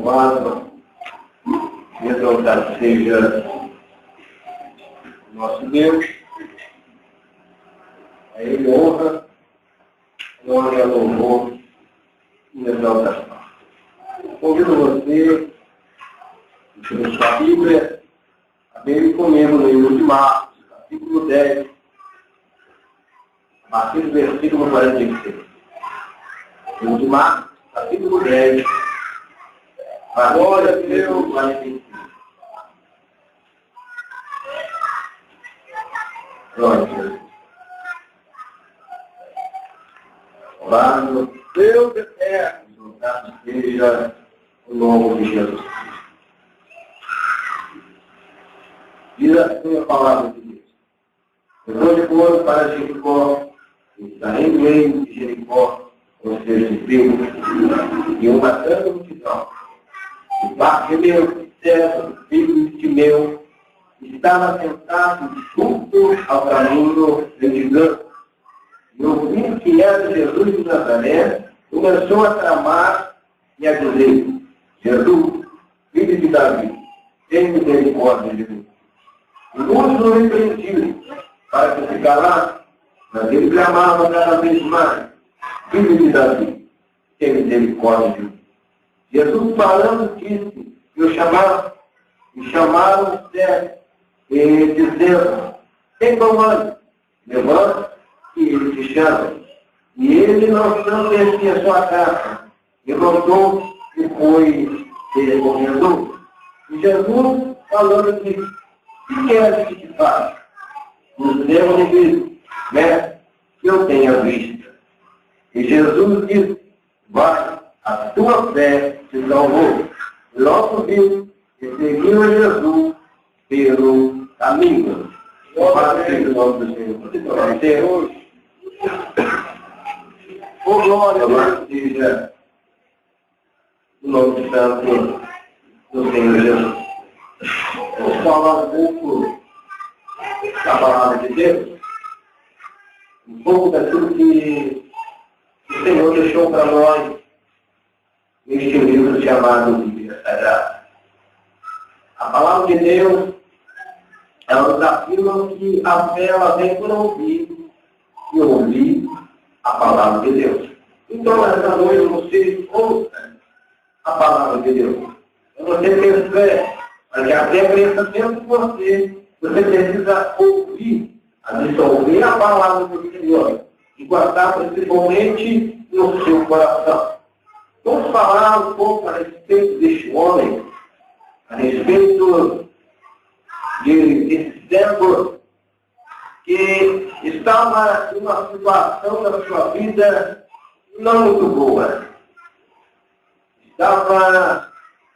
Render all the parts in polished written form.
Louvado e exaltado seja o nosso Deus. A Ele honra, glória, louvor e exaltação. Convido você, em sua Bíblia, a ver comigo no livro de Marcos, capítulo 10, a partir do versículo 46. Livro de Marcos, capítulo 10, a glória de Deus, 45. Glória a Deus. Louvado Deus eterno, louvado seja o nome de Jesus Cristo. Diz assim a palavra de Deus. Depois de foram para Jericó, está em meio de Jericó, ou seja, de Deus, e uma grande multidão. E Bartimeu, César, filho de Timeu, estava sentado junto ao caminho, mendigando. E ouvindo que era Jesus de Nazaré, começou a tramar e a dizer: Jesus, filho de Davi, tem misericórdia de mim. E muitos o repreendiam para que se calasse, mas ele clamava cada vez mais: Filho de Davi, tem misericórdia de mim. Jesus falando disse: eu chamava, e chamaram o cego, e dizendo: tem bom ânimo, levanta, e ele te chama. E ele não descia a sua casa, e voltou e foi se recomendou. E Jesus falando disse: o que queres que te faça? O cego lhe disse: mestre, eu tenho a vista. E Jesus disse: vai, a tua fé te salvou. Logo viu e seguiu a Jesus pelo caminho. Glória seja o nome do Senhor. Até hoje. Oh, glória seja o nome do Santo do Senhor Jesus. Vamos falar um pouco da palavra de Deus. Um pouco daquilo que o Senhor deixou para nós neste livro chamado Bíblia Sagrada. A palavra de Deus, ela nos afirma que a fé ela vem por ouvir e ouvir a palavra de Deus. Então, essa noite você ouça a palavra de Deus. Você tem fé, porque a fé cresça dentro de você. Você precisa ouvir, absorver a palavra do Senhor e guardar principalmente no seu coração. Vamos falar um pouco a respeito deste homem, a respeito desse servo que estava em uma situação da sua vida não muito boa. Estava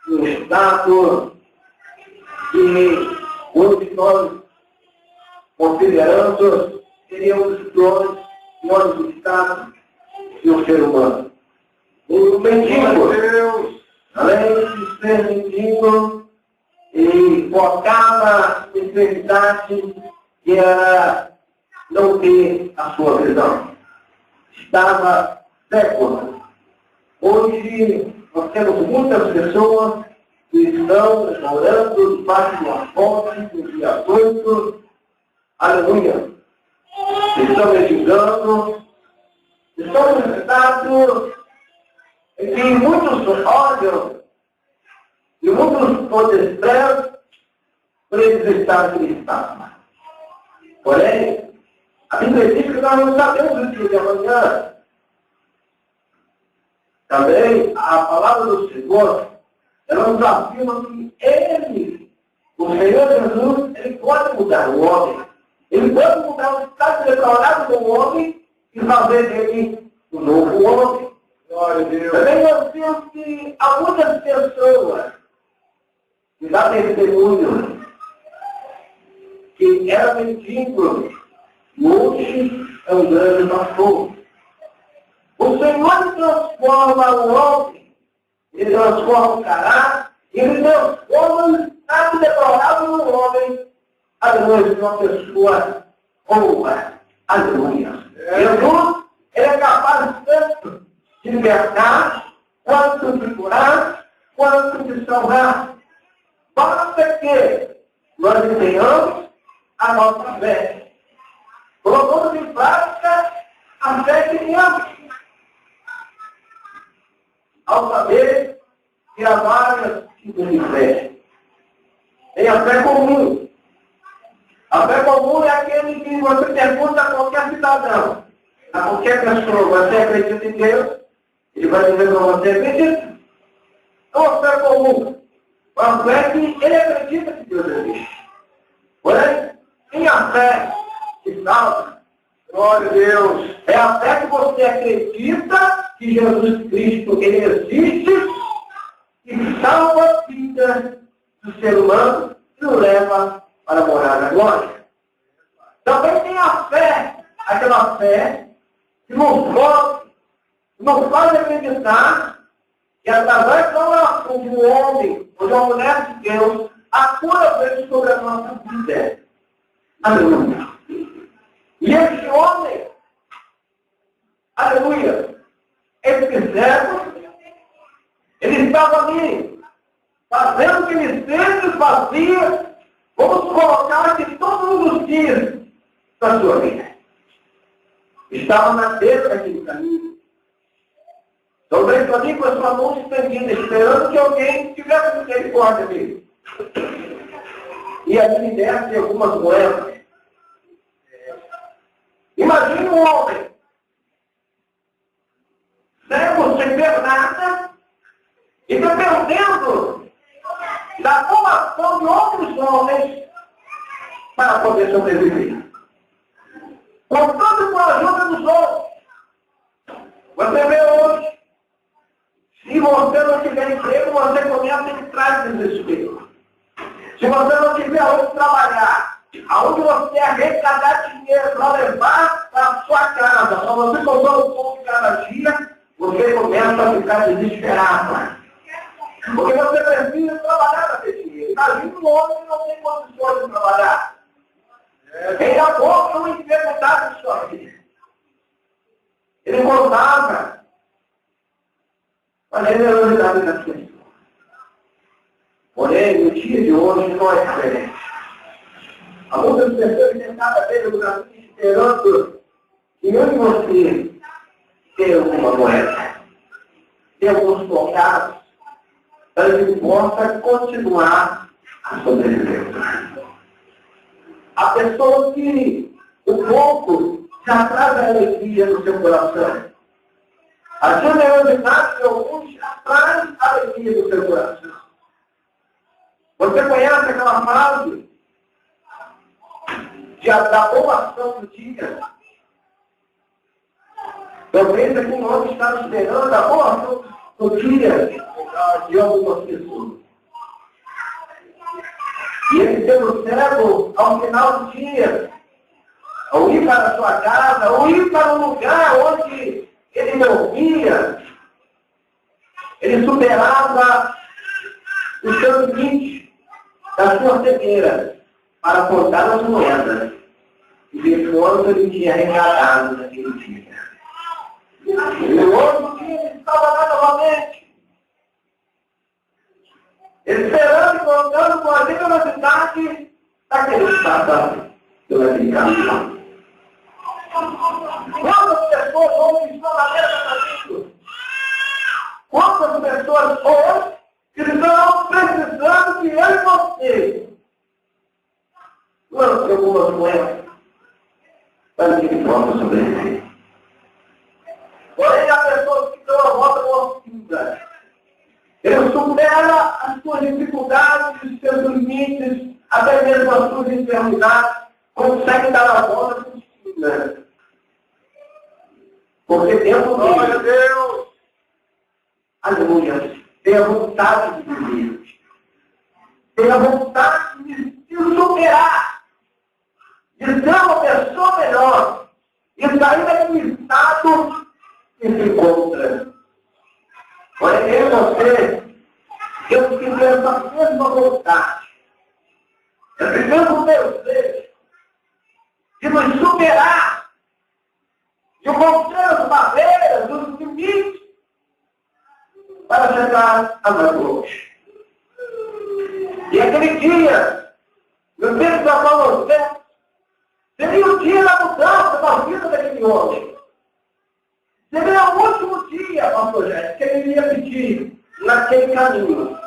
em um estado que hoje nós consideramos seria um dos piores estados do ser humano. O mendigo, além de ser mendigo, e focava na enfermidade que era não ter a sua visão. Estava cego. Hoje nós temos muitas pessoas que estão orando debaixo de uma fonte, no dia 8, aleluia. Estão mendigando, estão no estado em que muitos olham e muitos protestam por eles estarem cristãos. Porém, a Bíblia diz que nós não sabemos o dia de amanhã. Também, a palavra do Senhor, ela nos afirma que Ele, o Senhor Jesus, Ele pode mudar o homem. Ele pode mudar o estado deplorado do homem e fazer dele um novo homem. Glória a Deus. Também nós vemos que há muitas pessoas que dá testemunho que era mendigo, hoje é um grande pastor. O Senhor transforma o homem, Ele transforma o caráter, Ele transforma o estado deplorável do homem, aleluia, de uma pessoa boa, aleluia. Jesus, Ele é capaz tanto de libertar, quanto de curar, quanto nos de salvar. Basta que nós tenhamos a nossa fé. Colocamos em prática a fé que temos. Ao saber que há várias tipos de fé. Tem a fé comum. A fé comum é aquele que você pergunta a qualquer cidadão, a qualquer pessoa, você acredita em Deus? Ele vai dizer para você, acredita? É uma fé comum. Uma fé que ele acredita que Deus existe. Porém, tem a fé que salva. Glória a Deus. É a fé que você acredita que Jesus Cristo, ele existe e salva a vida do ser humano e o leva para morar na glória. Também tem a fé, aquela fé que nos faz acreditar que através da oração de um homem ou de uma mulher de Deus, a cura veio sobre a nossa vida. Aleluia. E esse homem, aleluia, esse servo, ele estava ali, fazendo o que ele sempre fazia, vamos colocar aqui todos os dias da sua vida. Estava na beira daquele caminho. Talvez ali com a sua mão estendida, esperando que alguém tivesse misericórdia dele. E ali lhe desse algumas moedas. Imagine um homem, cego, sem ver nada, e dependendo da formação de outros homens para poder sobreviver. Contando com a ajuda dos outros. Você vê hoje, se você não tiver emprego, você começa em trás do desespero. Se você não tiver onde trabalhar, aonde você arrecadar dinheiro para levar para a sua casa, para você comprar um pouco de cada dia, você começa a ficar desesperado. Porque você precisa trabalhar para ter dinheiro. Imagina um homem que não tem condições de trabalhar. Ele abordou uma enfermidade de sua vida. Ele contava a generosidade das pessoas. Porém, no dia de hoje não é diferente. Há muitas pessoas que têm cada vez no Brasil esperando que eu e você tenha alguma moeda, tenha alguns trocados, para que possa continuar a sobreviver. A pessoa que o pouco já traz a alegria no seu coração. A generosidade de alguns já traz a alegria no seu coração. Você conhece aquela frase da boa ação do dia? Talvez aqui um homem está esperando a boa ação do dia de algumas pessoas. E ele sendo cego, ao final do dia, ou ir para a sua casa, ou ir para um lugar onde ele não via, ele superava o seu limite da sua cegueira para contar as moedas e ver quanto ele tinha arrecadado naquele dia. E no outro dia ele estava lá novamente, esperando e contando com a generosidade daquele cidadão pelaquele caminho. Quantas pessoas hoje estão na mesa da vida? Quantas pessoas hoje estão precisando que eu e você lance algumas moedas para que ele possa sobreviver? Porém, a pessoa que deu a volta com a vida, ele supera as suas dificuldades, os seus limites, até mesmo as suas enfermidades, consegue dar a volta com vida. Porque dentro dele, glória a Deus, aleluia, tem a vontade de viver, tem a vontade de se superar, de ser uma pessoa melhor, e sair daquele estado que se encontra. Porém, eu e você, temos que ter essa mesma vontade, esse mesmo desejo de nos superar, de romper as barreiras, os limites, para chegar a mais longe. E aquele dia, meu Deus da Paulo, seria o dia da mudança da vida daquele homem. Seria o último dia, pastor Jéssica, que ele iria pedir naquele caminho.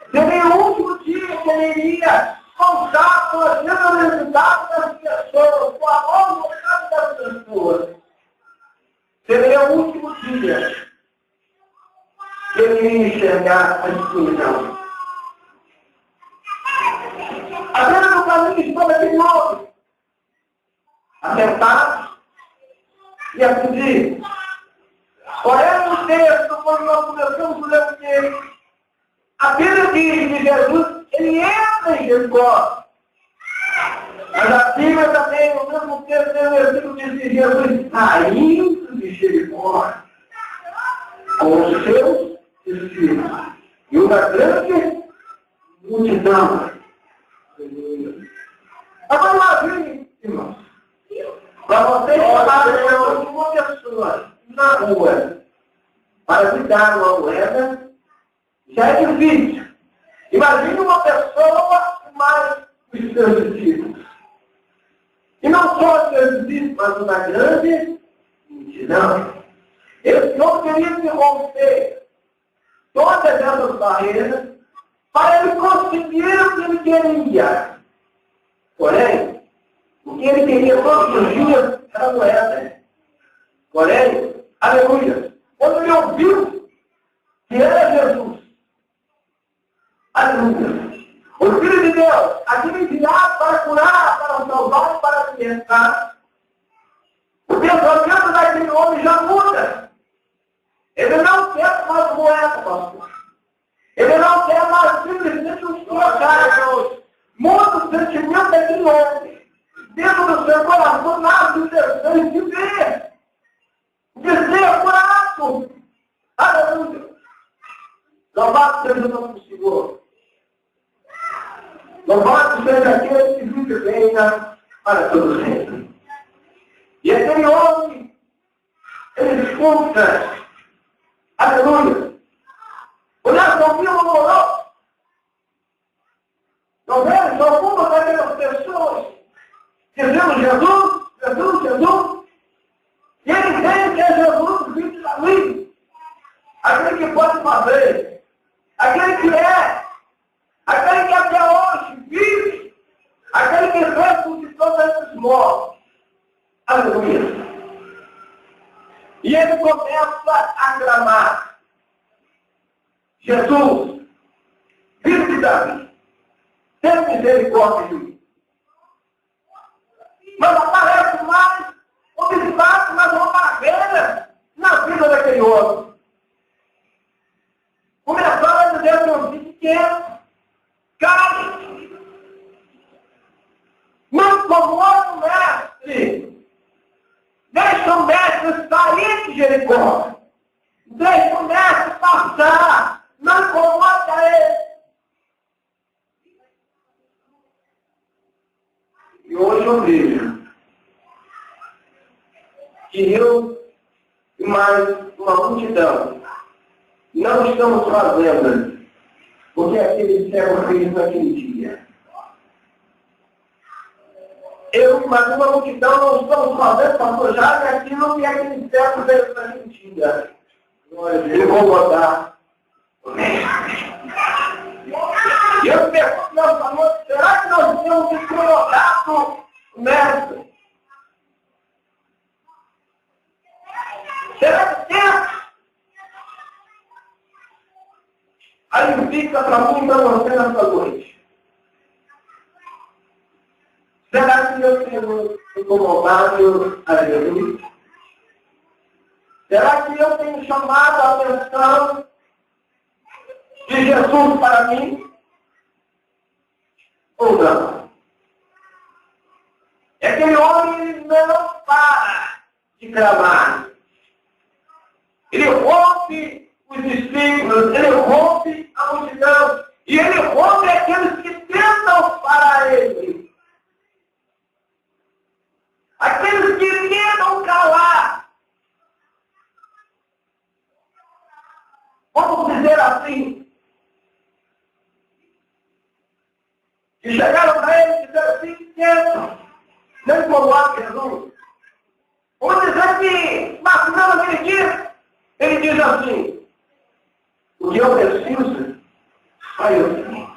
Seria o último dia que ele iria contar com a generosidade das pessoas, com a boa vontade das pessoas. Seria o último dia que ele iria enxergar a destruição. A beira do caminho estava aquele homem, assentado e a pedir. Olhando o texto, quando nós começamos a ler o texto, a Bíblia diz que Jesus, ele entra em Jericó. Mas a Bíblia também, no mesmo texto, tem o versículo que diz que Jesus saindo de Jericó com os seus discípulos. E uma grande multidão. Agora imagine, irmãos, para você chamar uma pessoa na rua para lhe dar uma moeda, já é difícil. Imagine uma pessoa mais os seus discípulos. E não só os seus discípulos, mas uma grande multidão. Esse homem queria se romper todas essas barreiras para ele conseguir o que ele queria. Porém, o que ele queria todos os dias era moeda. Porém, aleluia, quando ele ouviu que era Jesus, aleluia, o Filho de Deus, aquele enviado para curar, para salvar e para libertar, o pensamento daquele homem já muda. Ele não quer mais moeda, pastor. Ele não quer mais simplesmente os trocários. Muda o sentimento daquele homem. Dentro do seu coração nasce o desejo de ver. De ser curado. Aleluia. Louvado seja o nome do Senhor. Louvado seja aquele que vive bem para todo sempre. E aquele homem, ele escuta. Aleluia. Olhar comigo não orou. Não vemos algumas daquelas pessoas dizendo Jesus, Jesus, Jesus. E ele entende que é Jesus o Filho de Davi. Aquele que pode fazer. Aquele que é. Aquele que até hoje vive. Aquele que ressuscitou desses mortos. Aleluia. E ele começa a clamar. Jesus, Filho de Davi, tem misericórdia de mim. Mas aparece mais obstáculo, mais uma barreira na vida daquele homem. Começaram a dizer meu filho que é cale. Não incomoda o mestre. Deixa o mestre sair de Jericó. Deixa o mestre passar. Não incomoda ele. E hoje eu vejo que eu e mais uma multidão não estamos fazendo o que aquele cego fez naquele dia. Eu e mais uma multidão não estamos fazendo, pastor Jaime, aquilo que aquele cego fez naquele dia. Eu vou botar. E eu pergunto nessa noite, será que nós temos incomodado o mestre? Será que temos? Aí fica para mim para você nessa noite. Será que eu tenho incomodado a Jesus? Será que eu tenho chamado a atenção de Jesus para mim? Ou não? Aquele homem não para de clamar. Ele rompe os discípulos, ele rompe a multidão, e ele rompe aqueles que tentam parar ele. Aqueles que tentam calar. Vamos dizer assim. que chegaram para ele e disseram assim, quieto, não incomoda Jesus. Vou dizer que, mas não naquele dia, ele diz assim, o que eu preciso, só eu tenho.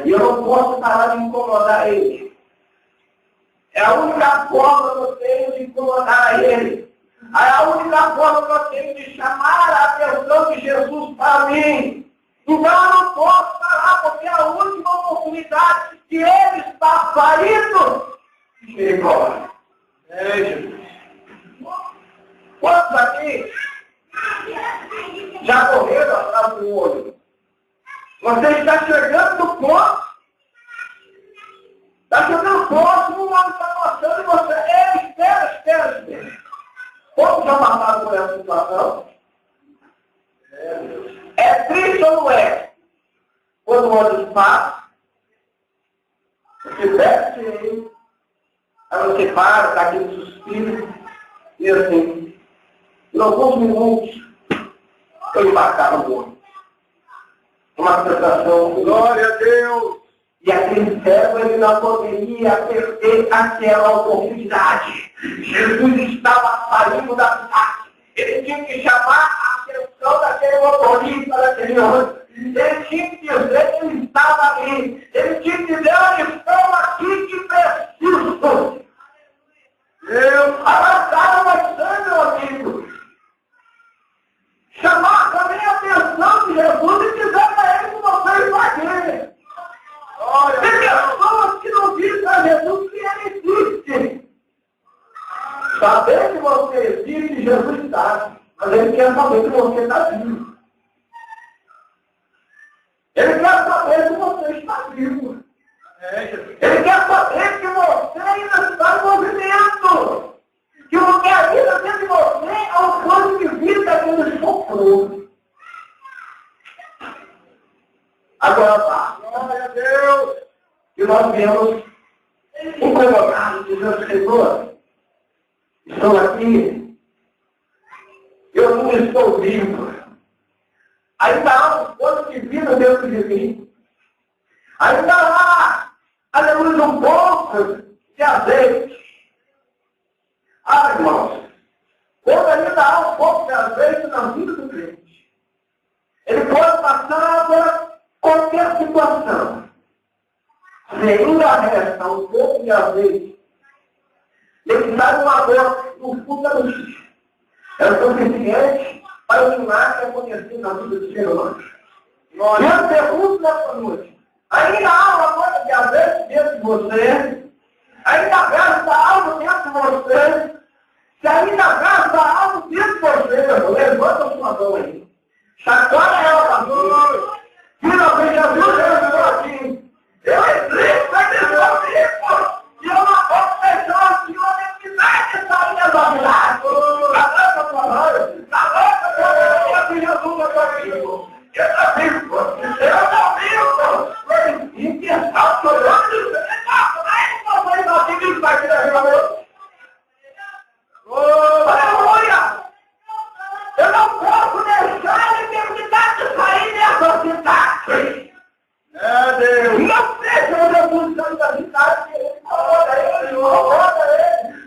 E eu não posso parar de incomodar ele. É a única forma que eu tenho de incomodar ele. É a única forma que eu tenho de chamar a atenção de Jesus para mim. Então eu não posso parar, porque é a última oportunidade que ele está saindo. Misericórdia. Jesus. Quantos aqui já correram atrás do olho? Você está chegando no ponto. Está chegando no ponto, um homem está passando e você, espera. Quantos já passaram por essa situação? É triste ou não é? Quando o ônibus passa, você desce ele, aí você para, dá aquele suspiro, e assim, em alguns minutos, eu embarcava no ônibus. Uma sensação, glória a Deus! E aquele servo, ele não poderia perder aquela oportunidade. Jesus estava saindo da cidade. Ele tinha que chamar a atenção daquele motorista, daquele ônibus. Ele tinha que dizer que ele estava ali. Ele tinha que dizer, olha, estou aqui que preciso. Avançaram bastante, meu amigo. Chamar também a atenção de Jesus e dizer para ele que você está aqui. Tem pessoas que não dizem a Jesus que ele existe. Saber que você existe, Jesus está. Mas ele quer saber que você está vivo. Ele quer saber que você está vivo. Ele quer saber que você ainda está em movimento. Que o que ainda dentro de você é o plano de vida que ele sofreu. Agora tá. Glória a Deus. E nós viemos incomodados, dizendo, Senhor, estou aqui, eu não estou vivo. Ainda há um plano de vida dentro de mim. Ainda há, aleluia, um pouco de azeite. Ah, irmãos, quando ainda há um pouco de azeite na vida do crente, ele pode passar por qualquer situação. Se ainda resta um pouco de azeite, ele sai uma dor no fundo da notícia. É o suficiente para eliminar o que aconteceu na vida do ser humano. E eu pergunto nessa noite, ainda há uma coisa de azeite dentro de você? Ainda gasta algo dentro de você? Se ainda gasta algo dentro de você, meu, levanta a sua mão aí. Chacoalha ela para mim. Finalmente Jesus chegou aqui. Eu entrei para Deus e eu não posso deixar o Senhor necessitar de sair da vida. Calaca a tua mão. Calaca a tua mão. Que Jesus está vivo. Eu estou vivo. Eu estou vivo. E que está chorando. Você está vivo e está aqui na vida, meu. Aleluia! Eu não posso deixar a eternidade de sair dessa cidade. É Deus. Não seja uma revolução da cidade que ele roda ele,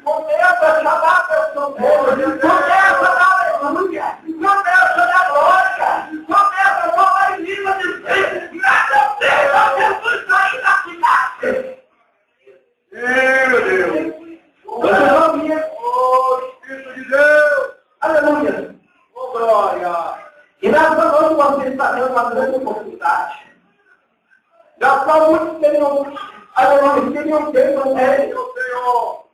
começa a chamar a atenção dele, começa a dar aleluia, começa a dar glória, começa a falar em língua de Deus. Nada seja Jesus sair da cidade. Meu Deus. Você não via. Espírito de Deus! Aleluia! Oh, glória! E nessa noite você está tendo uma grande oportunidade. Já só muitos teriam, aleluia, teriam feito um rei, o Senhor.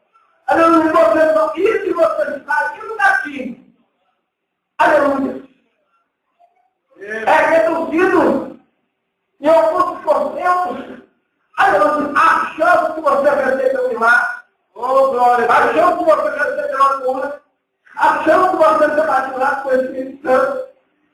Aleluia, você não isso e você está indo daqui. Aleluia! É reduzido em alguns porcentos. Aleluia, achando que você recebeu um milagre. Oh, glória! Achando que você recebeu uma cura. Achando que você vai batizado com o Espírito Santo.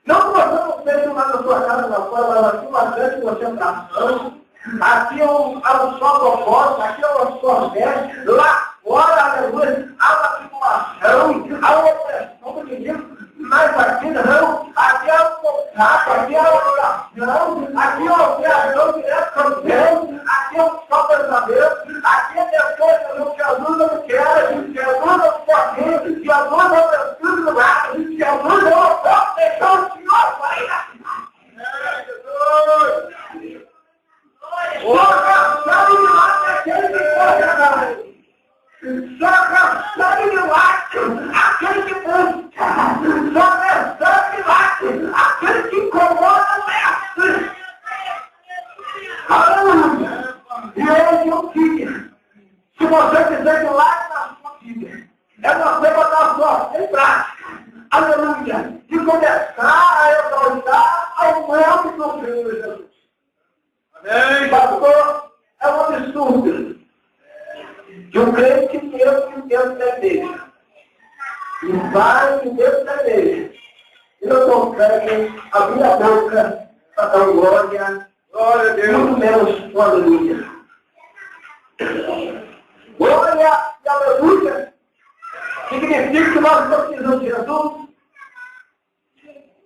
Não que você não seja lá na sua casa, na sua, mas aqui uma grande concentração. Aqui é um só propósito, aqui é uma só fé. Lá fora, aleluia, há uma tribulação, há uma opressão do inimigo. Mas aqui não. Aqui é um contato, aqui é uma oração, aqui é uma operação direta com Deus. sangue de late aquele que busca. Só meu sangue late aquele que incomoda o mestre. Aleluia. E hoje eu queria, se você quiser que late na sua vida, é você botar a sua fé em prática. Aleluia. E começar a exaltar ao nome do Senhor Jesus. Amém. Pastor, é um absurdo que o crente que Deus da igreja e vai em Deus da igreja e não consegue abrir a boca para dar glória a Deus, muito menos aleluia. Glória e aleluia significa que nós precisamos de Jesus.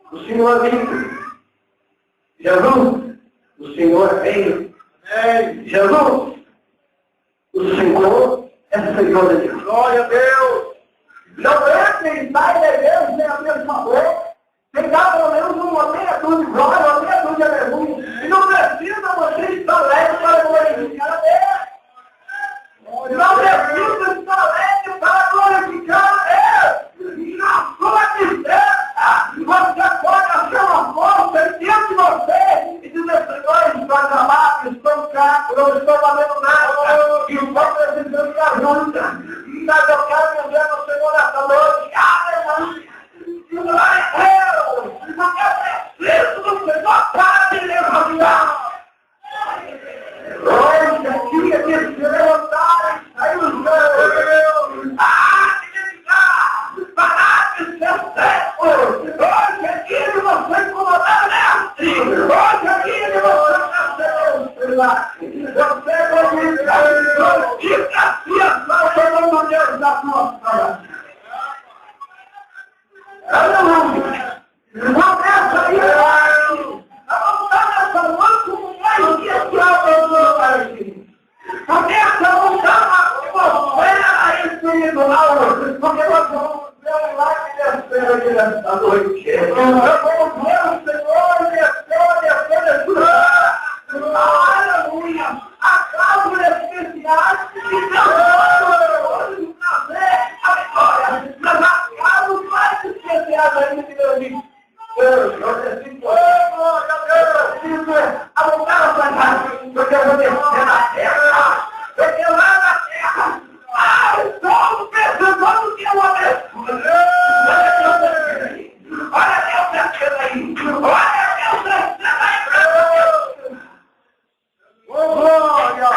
O Senhor é vivo. Jesus, o Senhor é reino. Jesus, o Senhor é Senhor de Deus. Glória a Deus. Não entre e sai da igreja sem abrir a sua boca, sem dar pelo menos uma meia dúzia de glória, uma meia dúzia de aleluia. E não precisa você estar alegre para glorificar a Deus. Não precisa estar alegre para glorificar a Deus. Na sua tristeza, você pode achar uma força dentro de você e dizer, Senhor, estou acabado, estou fraco, não estou valendo nada, e estou precisando de ajuda. Mas eu quero dizer ao Senhor essa noite, aleluia, glória a Deus, porque eu preciso do Senhor para me levantar. Hoje aqui é que se levantar e sair os meus. Parar de ser seco. Hoje aqui é que você incomodar o mestre. Hoje aqui é que você nasceu. Você glorifica a criação do Deus da sua casa. Aleluia. Começa aí. Começa a montar uma atmosfera espiritual, porque nós vamos ver um like descer aqui nesta noite. Nós vamos ver o Senhor descer. Aleluia! A cláusula especial que Deus trazer a vitória. Mas a cláusula mais especial ainda que Deus diz. Eu preciso alugar a sua casa, porque eu vou descer na terra, porque lá na terra, estou precisando de uma abertura. Olha Deus descendo aí, olha Deus descendo aí. Oh, glória!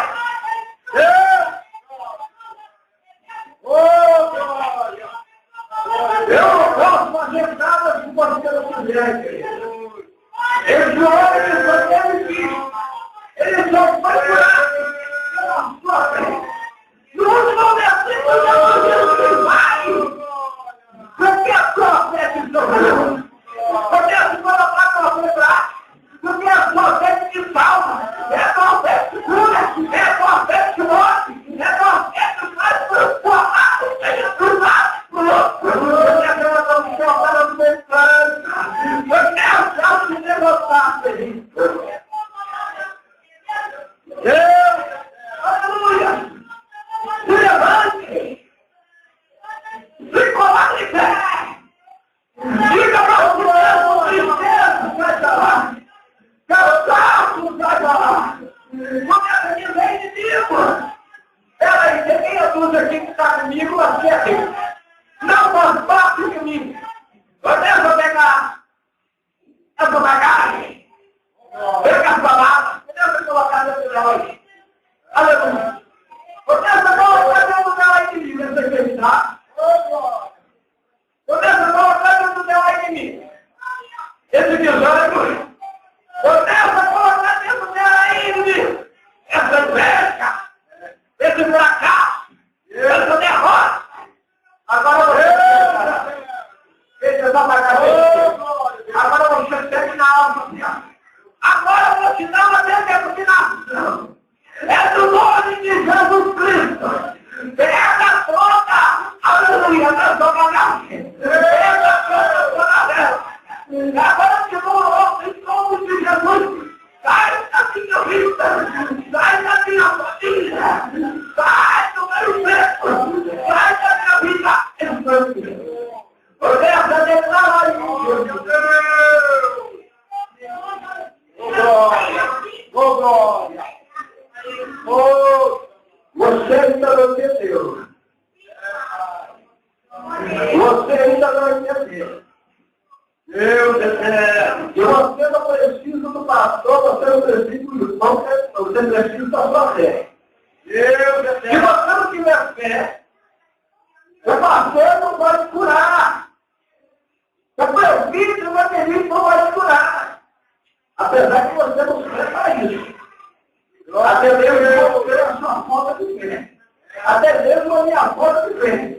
Oh, glória! Eu não posso fazer nada se você não quiser, querido. Esse homem só teve filho. Ele só foi curado pela sua fé. No último versículo, Jesus vai. Porque a sua fé te salva. Porque a sua fé prática. Porque a sua fé te salva. É a sua fé que cura. É a sua fé que move. É a sua fé que faz transformar. Seja cruzado. Porque aquela não se ordeira do meu plano. Porque a sua se derrotar, feliz. Deus, aleluia, se levante, se coloque em pé, diga para o Senhor, tristeza, sai da lá, cansaço, sai da lá, começa a dizer inimigo, peraí, tem meia dúzia aqui que está comigo, você é Deus, não faz parte de mim, começa a pegar essa bagagem, pega as palavras, começa a colocar dentro de nós. Aleluia. Começa a colocar dentro dela inimigo, essa acreditar. Começa a colocar dentro dela inimigo. Esse desânimo. Começa a colocar dentro dela inimigo. Essa inveja. Esse fracasso. Essa derrota. Você ainda não entendeu. Deus eterno. E você não precisa do pastor, você não precisa do irmão, você precisa da sua fé. Deus eterno. Se você não tiver fé, o pastor não pode curar. O prefeito não vai te curar. Apesar que você não serve para isso. Até mesmo vou ver a sua falta de fé. Até mesmo a minha falta de fé.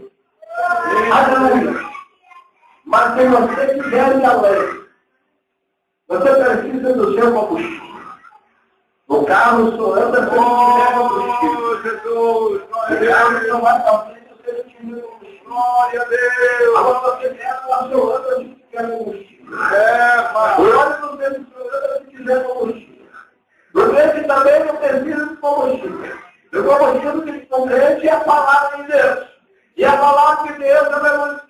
Aleluia. Mas se você quiser ir além, você precisa do seu combustível. O carro só anda com o combustível. Jesus! O carro não vai para frente se ele tiver combustível. Glória a Deus! Agora você quer o seu anda se tiver combustível. O ônibus dele só anda se tiver combustível. O crente também não precisa de combustível. O combustível que compreende é a palavra de Deus. E a palavra de Deus,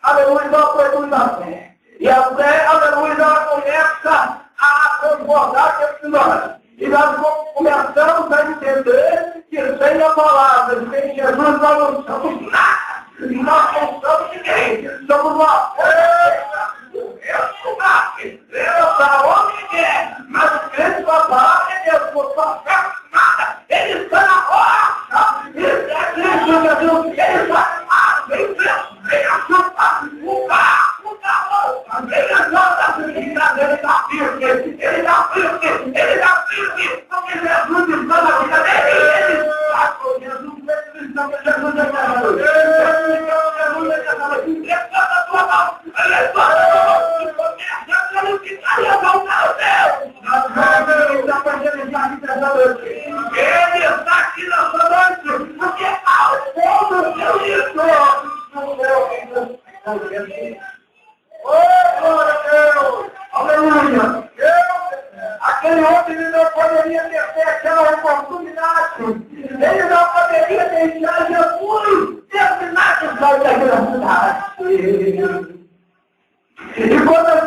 aleluia, ela produz a fé. E a fé, aleluia, ela começa a transbordar dentro de nós. E nós começamos a entender que sem a palavra, sem Jesus, nós não somos nada. Nós não somos ninguém. Somos uma força. Deus para onde quer. Mas o crente com a palavra de Deus, por sua fé, nada. Ele está na rocha. Ele é Cristo Jesus. Ele está vem açúcar, o carro, ele anda, ele está firme, ele está firme, porque Jesus está na vida dele, ele está com Jesus, Jesus é casado, Jesus é casado, levanta a tua mão, levanta a tua mão, começa a glorificar e a voltar ao Deus, ele está fazendo já aqui nessa noite, ele está aqui nessa noite, porque ao fundo eu estou. Oh, glória a Deus! Aleluia! Aquele homem ele não poderia ter aquela oportunidade. Ele não poderia deixar Jesus terminar de sair daquela cidade. E quantas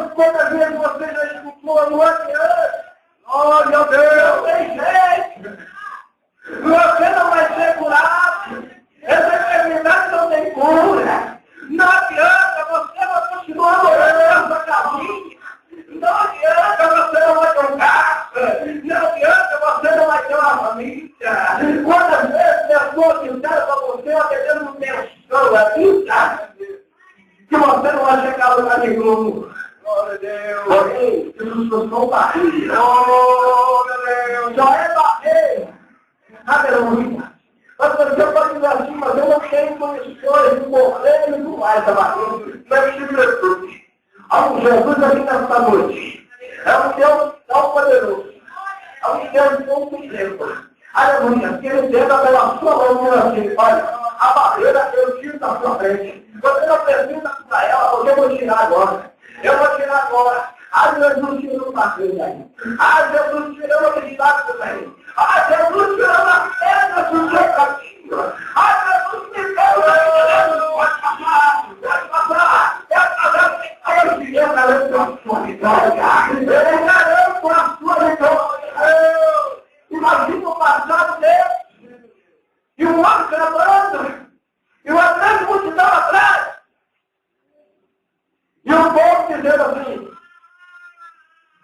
vezes você já escutou no adiante? Glória a Deus! Tem jeito! Você não vai ser curado! Essa enfermidade não tem cura. Não adianta, você vai continuar morando na sua casinha. Não adianta, você não vai ter um carro. Não adianta, você não vai ter uma família. Quantas vezes pessoas disseram para você, atendendo no pensão aqui, que você não vai chegar a lugar nenhum. Glória a Deus. Porém, Jesus trouxe barreira. Glória a Deus. Só é barreira. Aleluia. Mas você pode dizer assim, mas eu não tenho condições de morrer e não vai trabalhar. Mas Jesus, ao Jesus aqui nesta noite, é um Deus tão poderoso, é um Deus tão poderoso. Aleluia, que ele tenta pela sua mão assim, olha, a barreira eu tiro da sua frente. Você não precisa para ela, porque eu vou tirar agora. Eu vou tirar agora. Ah, Jesus tirou uma barreira aí. Ah, Jesus tirou uma obstáculo aí. Ah, Jesus tirou uma pedra do seu caminho. Ah, Jesus me deu pode passar. Eu garanto a sua vitória. Eu garanto a sua vitória. Imagina o passado dele. E o homem clamando. E uma grande multidão atrás. E o povo dizendo assim,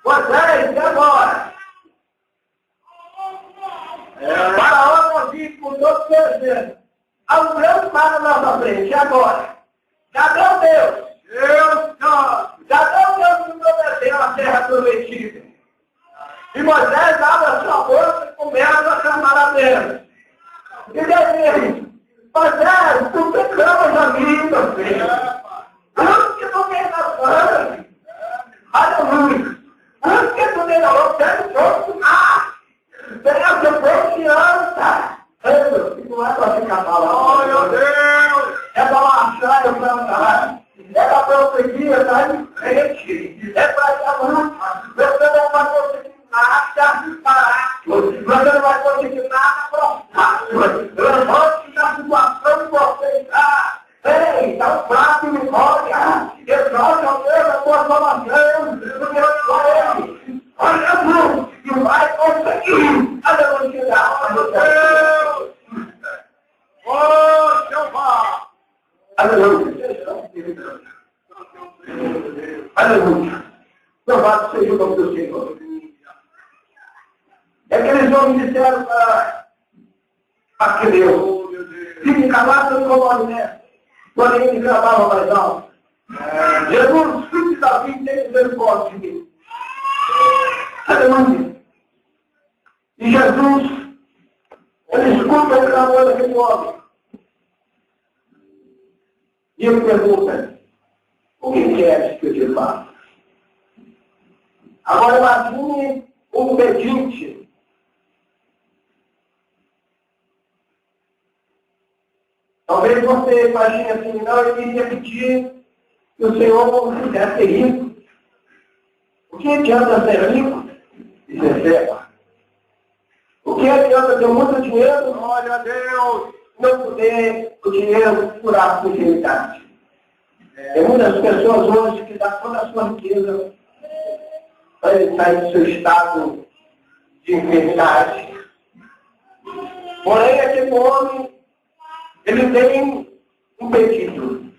Moisés, e agora? Faraó não disse com todo desejo. Há um grande mar na nossa frente, e agora? Cadê o Deus? Deus, cadê o Deus que prometeu a terra prometida? E Moisés abre a sua boca e começa a chamar a Deus. E Deus, Moisés, tu que clamas a mim, meu filho? Por que tu vem na sangue? Aleluia! Por que tu vem na sangue? Tem todo mar! Tem a sua confiança! Ei, meu filho, não é para ficar falando. Oh, meu Deus! É para marchar e plantar. É para prosseguir, é para ir em frente. É para ir à luta. Você não vai conseguir nada parar. Você não vai conseguir nada prostar. Levante da situação que você está. Ei, dá um prato de vitória. Exalte a Deus a tua salvação. Porque eu sou ele. Olha Jesus, que vai conseguir. Aleluia. Deus. Oh, Jeová. Aleluia. Aleluia. Louvado seja o nome do Senhor. É que aqueles homens disseram para Deus, fique calado e incomode nessa. Porém, ele gravava mais alto. Jesus, filho de Davi, tem misericórdia de mim. Aleluia. E Jesus, ele escuta o clamor daquele homem. E ele pergunta, o que queres que eu te faça? Agora imagine um pedinte. Talvez você imagine assim, não, eu queria pedir que o Senhor não fizesse rico. O que adianta ser rico e ser cego? O que adianta ter muito dinheiro, olha a Deus, não poder o dinheiro curar a enfermidade? Tem muitas pessoas hoje que dão toda a sua riqueza para ele sair do seu estado de enfermidade. Porém, aquele homem, ele tem um pedido.